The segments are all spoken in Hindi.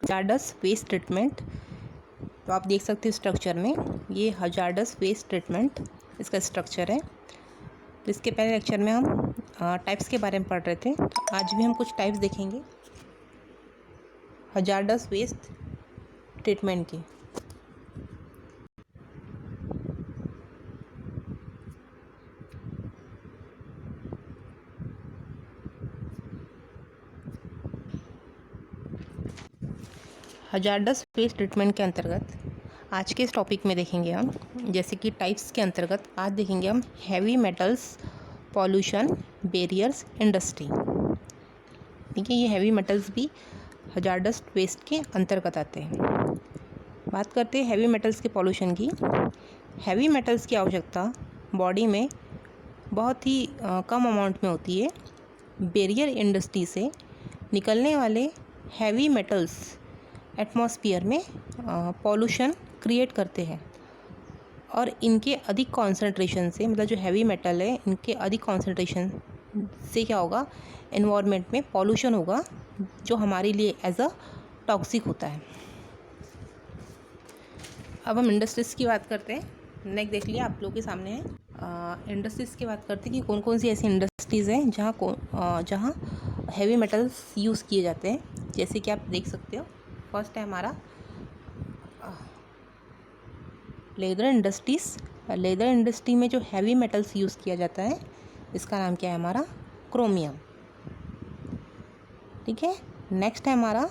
Hazardous waste treatment. तो आप देख सकते हैं स्ट्रक्चर में, ये हजार्डस वेस्ट ट्रीटमेंट इसका स्ट्रक्चर है। तो इसके पहले लेक्चर में हम टाइप्स के बारे में पढ़ रहे थे, तो आज भी हम कुछ टाइप्स देखेंगे हजार्डस वेस्ट ट्रीटमेंट की। हजार्डस वेस्ट ट्रीटमेंट के अंतर्गत आज के इस टॉपिक में देखेंगे हम, जैसे कि टाइप्स के अंतर्गत आज देखेंगे हम heavy metals pollution barriers industry. ठीक है, ये हैवी मेटल्स भी हजार्डस वेस्ट के अंतर्गत आते हैं। बात करते हैं हैवी मेटल्स के पॉल्यूशन की। हैवी मेटल्स की आवश्यकता बॉडी में बहुत ही कम अमाउंट में होती है। बैरियर इंडस्ट्री से निकलने वाले हैवी मेटल्स एटमॉस्फेयर में पॉल्यूशन क्रिएट करते हैं और इनके अधिक कॉन्सेंट्रेशन से, मतलब जो हैवी मेटल है इनके अधिक कॉन्सेंट्रेशन से क्या होगा, एनवायरनमेंट में पॉल्यूशन होगा जो हमारे लिए एज अ टॉक्सिक होता है। अब हम इंडस्ट्रीज़ की बात करते हैं। नेक्स्ट देख लिया आप लोगों के सामने है। इंडस्ट्रीज़ की बात करते हैं कि कौन कौन सी ऐसी इंडस्ट्रीज़ हैं जहाँ हैवी मेटल्स यूज़ किए जाते हैं। जैसे कि आप देख सकते हो, फर्स्ट है हमारा लेदर इंडस्ट्रीज़। लेदर इंडस्ट्री में जो हैवी मेटल्स यूज़ किया जाता है इसका नाम क्या है, हमारा क्रोमियम। ठीक है, नेक्स्ट है हमारा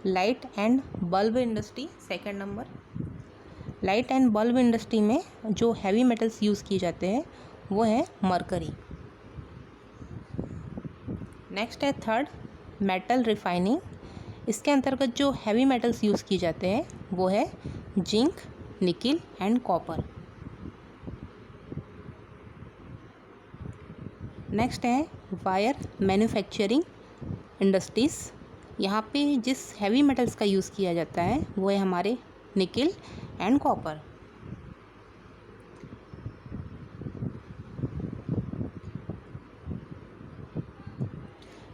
light and bulb industry, second number. Light and bulb industry में जो हैवी मेटल्स यूज़ किए जाते हैं वो है मरकरी। नेक्स्ट है थर्ड मेटल रिफाइनिंग। इसके अंतर्गत जो हैवी मेटल्स यूज़ किए जाते हैं वो है zinc, nickel and copper. Next है वायर मैन्युफैक्चरिंग इंडस्ट्रीज़। यहाँ पे जिस हैवी मेटल्स का यूज़ किया जाता है वो है हमारे निकिल एंड कॉपर।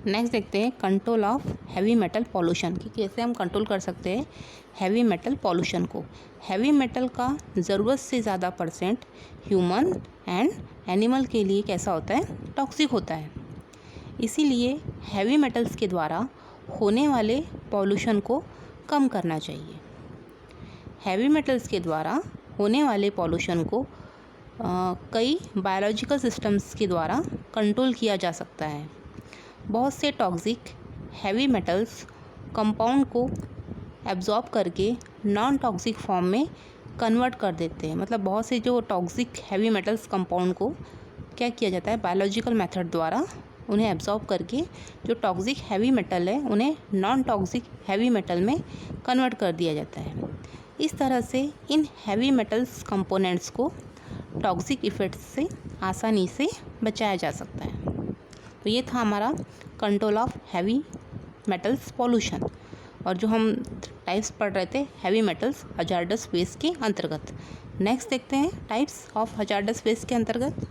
नेक्स्ट देखते हैं control of heavy metal pollution कि कैसे हम कंट्रोल कर सकते हैं हैवी मेटल पॉल्यूशन को। हैवी मेटल का ज़रूरत से ज़्यादा परसेंट ह्यूमन एंड एनिमल के लिए कैसा होता है, टॉक्सिक होता है। इसीलिए हैवी मेटल्स के द्वारा होने वाले पॉल्यूशन को कम करना चाहिए। हैवी मेटल्स के द्वारा होने वाले पॉल्यूशन को कई बायोलॉजिकल सिस्टम्स के द्वारा कंट्रोल किया जा सकता है। बहुत से टॉक्सिक हैवी मेटल्स कंपाउंड को एब्जॉर्ब करके नॉन टॉक्सिक फॉर्म में कन्वर्ट कर देते हैं। मतलब बहुत से जो टॉक्सिक हैवी मेटल्स कंपाउंड को क्या किया जाता है, बायोलॉजिकल मेथड द्वारा उन्हें एब्जॉर्ब करके जो टॉक्सिक हैवी मेटल है उन्हें नॉन टॉक्सिक हैवी मेटल में कन्वर्ट कर दिया जाता है। इस तरह से इन हैवी मेटल्स कंपोनेंट्स को टॉक्सिक इफेक्ट्स से आसानी से बचाया जा सकता है। तो ये था हमारा control of heavy metals pollution, और जो हम टाइप्स पढ़ रहे थे हैवी मेटल्स हजार्डस वेस्ट के अंतर्गत। नेक्स्ट देखते हैं टाइप्स ऑफ हजार्डस वेस्ट के अंतर्गत।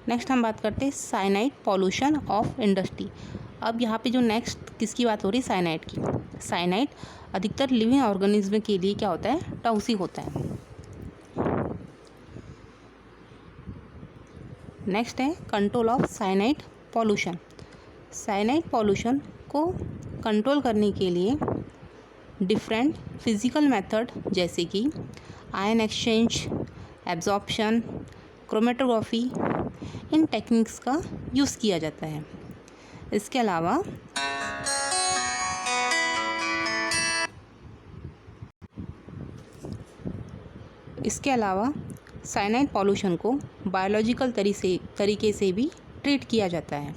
नेक्स्ट हम बात करते हैं साइनाइड पॉल्यूशन ऑफ इंडस्ट्री। अब यहाँ पे जो नेक्स्ट किसकी बात हो रही है, साइनाइड की। साइनाइड अधिकतर लिविंग ऑर्गेनिज्म के लिए क्या होता है, टॉक्सिक होता है। नेक्स्ट है control of cyanide pollution. Cyanide pollution को कंट्रोल करने के लिए डिफरेंट फिजिकल मेथड जैसे कि आयन एक्सचेंज, एब्जॉर्प्शन, क्रोमेटोग्राफी, इन टेक्निक्स का यूज़ किया जाता है। इसके अलावा साइनाइड पॉल्यूशन को बायोलॉजिकल तरीके से भी ट्रीट किया जाता है।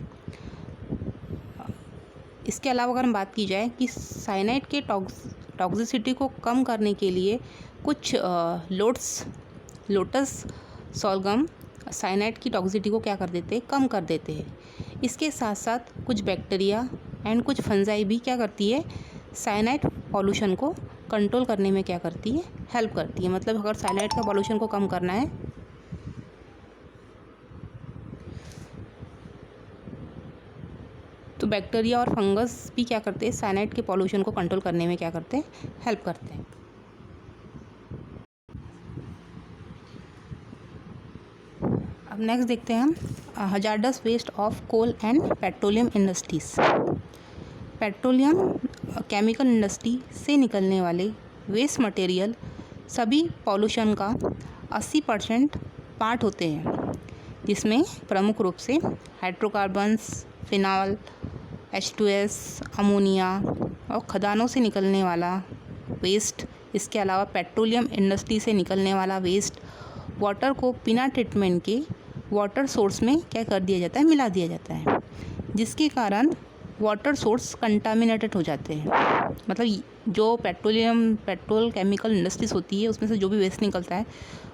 इसके अलावा अगर हम बात की जाए कि साइनाइड के टॉक्सिसिटी को कम करने के लिए कुछ लोटस सॉर्गम साइनाइड की टॉक्सिसिटी को क्या कर देते हैं, कम कर देते हैं। इसके साथ साथ कुछ बैक्टीरिया एंड कुछ फंजाई भी क्या करती है, साइनाइड पॉल्यूशन को कंट्रोल करने में क्या करती है, हेल्प करती है। मतलब अगर साइनाइड का पॉल्यूशन को कम करना है तो बैक्टीरिया और फंगस भी क्या करते हैं, साइनाइड के पॉल्यूशन को कंट्रोल करने में क्या करते हैं, हेल्प करते हैं। अब नेक्स्ट देखते हैं हम hazardous waste of coal and petroleum industries. Petroleum chemical industry से निकलने वाले वेस्ट मटेरियल सभी पॉल्यूशन का 80% पार्ट होते हैं, जिसमें प्रमुख रूप से हाइड्रोकार्बन्स, फिनॉल, H2S, अमोनिया और खदानों से निकलने वाला वेस्ट, इसके अलावा पेट्रोलियम इंडस्ट्री से निकलने वाला वेस्ट वाटर को बिना ट्रीटमेंट के वाटर सोर्स में क्या कर दिया जाता है, मिला दिया जाता है, जिसके कारण वाटर सोर्स कंटामिनेटेड हो जाते हैं। मतलब जो पेट्रोल केमिकल इंडस्ट्रीज होती है उसमें से जो भी वेस्ट निकलता है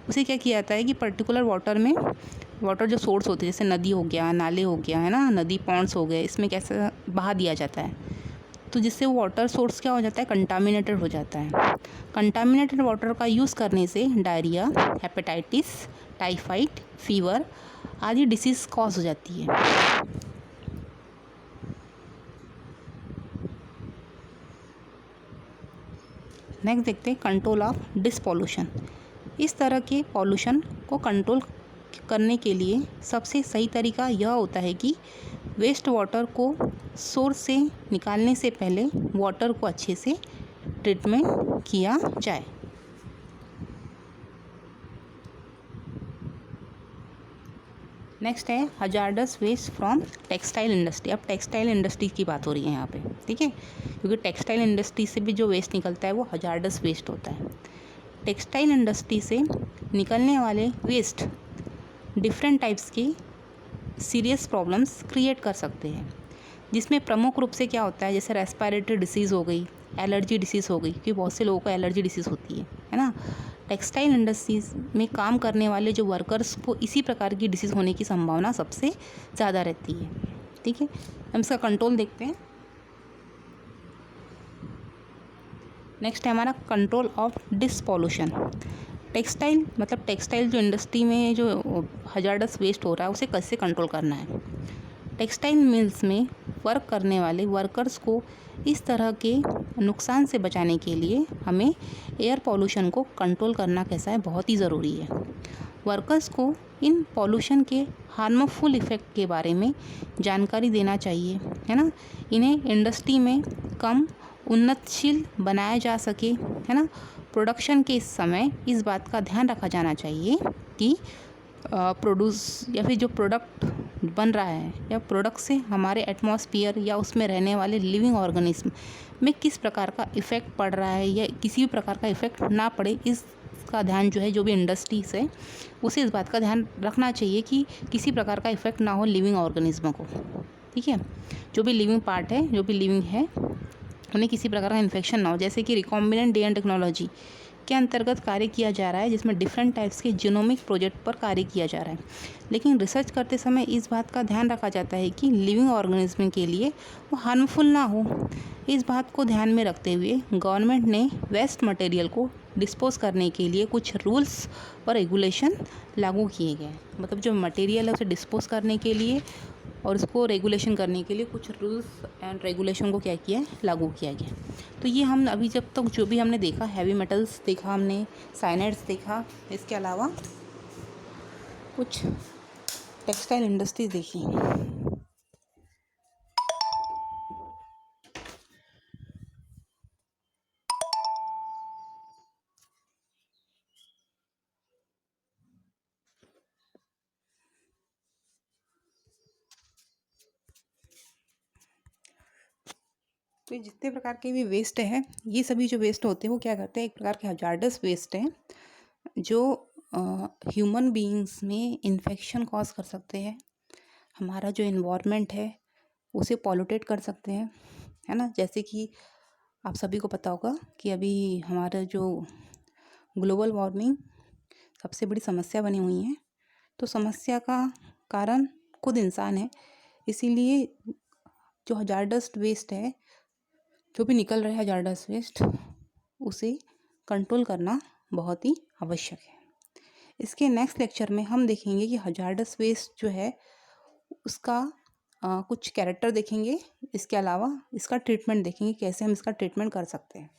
उसे क्या किया जाता है कि पर्टिकुलर वाटर जो सोर्स होते हैं, जैसे नदी हो गया, नाले हो गया, है ना, नदी पॉन्ड्स हो गए, इसमें कैसे बहा दिया जाता है, तो जिससे वो वाटर सोर्स क्या हो जाता है, कंटामिनेटेड हो जाता है। कंटामिनेटेड वाटर का यूज़ करने से डायरिया, हेपेटाइटिस, टाइफाइड, फीवर आदि डिसीज़ कॉज हो जाती है। नेक्स्ट देखते हैं कंट्रोल ऑफ डिस्पॉल्यूशन। इस तरह के पॉल्यूशन को कंट्रोल करने के लिए सबसे सही तरीका यह होता है कि वेस्ट वाटर को सोर्स से निकालने से पहले वाटर को अच्छे से ट्रीटमेंट किया जाए। नेक्स्ट है hazardous waste from textile industry. अब टेक्सटाइल इंडस्ट्री की बात हो रही है यहाँ पे, ठीक है, क्योंकि टेक्सटाइल इंडस्ट्री से भी जो वेस्ट निकलता है वो हजार्डस वेस्ट होता है। टेक्सटाइल इंडस्ट्री से निकलने वाले वेस्ट डिफरेंट टाइप्स की सीरियस प्रॉब्लम्स क्रिएट कर सकते हैं, जिसमें प्रमुख रूप से क्या होता है, जैसे रेस्पिरेटरी डिसीज़ हो गई, एलर्जी डिसीज़ हो गई, क्योंकि बहुत से लोगों को एलर्जी डिसीज़ होती है ना। टेक्सटाइल इंडस्ट्रीज़ में काम करने वाले जो वर्कर्स को इसी प्रकार की डिसीज़ होने की संभावना सबसे ज़्यादा रहती है, ठीक है। हम इसका कंट्रोल देखते हैं। नेक्स्ट है हमारा कंट्रोल ऑफ डिस्पॉल्यूशन। टेक्सटाइल जो इंडस्ट्री में जो हजार्डस वेस्ट हो रहा है उसे कैसे कंट्रोल करना है। टेक्सटाइल मिल्स में वर्क करने वाले वर्कर्स को इस तरह के नुकसान से बचाने के लिए हमें एयर पॉल्यूशन को कंट्रोल करना कैसा है, बहुत ही ज़रूरी है। वर्कर्स को इन पॉल्यूशन के हार्मफुल इफ़ेक्ट के बारे में जानकारी देना चाहिए, है ना। इन्हें इंडस्ट्री में कम उन्नतशील बनाया जा सके, है ना। प्रोडक्शन के समय इस बात का ध्यान रखा जाना चाहिए कि प्रोड्यूस या फिर जो प्रोडक्ट बन रहा है या प्रोडक्ट से हमारे एटमॉस्फेयर या उसमें रहने वाले लिविंग ऑर्गेनिज्म में किस प्रकार का इफ़ेक्ट पड़ रहा है या किसी भी प्रकार का इफ़ेक्ट ना पड़े, इसका ध्यान जो है जो भी इंडस्ट्रीज है उसे इस बात का ध्यान रखना चाहिए कि किसी प्रकार का इफ़ेक्ट ना हो लिविंग ऑर्गेनिज्म को, ठीक है। जो भी लिविंग पार्ट है, जो भी लिविंग है, उन्हें किसी प्रकार का इन्फेक्शन ना हो। जैसे कि रिकॉम्बिनेंट डीएनए टेक्नोलॉजी के अंतर्गत कार्य किया जा रहा है, जिसमें डिफरेंट टाइप्स के जीनोमिक प्रोजेक्ट पर कार्य किया जा रहा है, लेकिन रिसर्च करते समय इस बात का ध्यान रखा जाता है कि लिविंग ऑर्गेनिज्म के लिए वो हार्मफुल ना हो। इस बात को ध्यान में रखते हुए गवर्नमेंट ने वेस्ट मटेरियल को डिस्पोज करने के लिए कुछ रूल्स और रेगुलेशन लागू किए गए। मतलब जो मटेरियल है उसे डिस्पोज करने के लिए और उसको रेगुलेशन करने के लिए कुछ रूल्स एंड रेगुलेशन को क्या किया है, लागू किया गया। तो ये हम अभी जब तक जो भी हमने देखा, हैवी मेटल्स देखा, हमने साइनाइड्स देखा, इसके अलावा कुछ टेक्सटाइल इंडस्ट्रीज देखी। तो ये जितने प्रकार के भी वेस्ट है, ये सभी जो वेस्ट होते हैं वो क्या करते हैं, एक प्रकार के हजार्डस वेस्ट हैं जो ह्यूमन बीइंग्स में इन्फेक्शन कॉज कर सकते हैं, हमारा जो इन्वायरमेंट है उसे पॉल्यूटेट कर सकते हैं, है ना। जैसे कि आप सभी को पता होगा कि अभी हमारा जो ग्लोबल वार्मिंग सबसे बड़ी समस्या बनी हुई है, तो समस्या का कारण खुद इंसान है। इसीलिए जो हजार्डस वेस्ट है, जो भी निकल रहा है हजार्डस वेस्ट, उसे कंट्रोल करना बहुत ही आवश्यक है। इसके नेक्स्ट लेक्चर में हम देखेंगे कि हजार्डस वेस्ट जो है उसका कुछ कैरेक्टर देखेंगे, इसके अलावा इसका ट्रीटमेंट देखेंगे, कैसे हम इसका ट्रीटमेंट कर सकते हैं।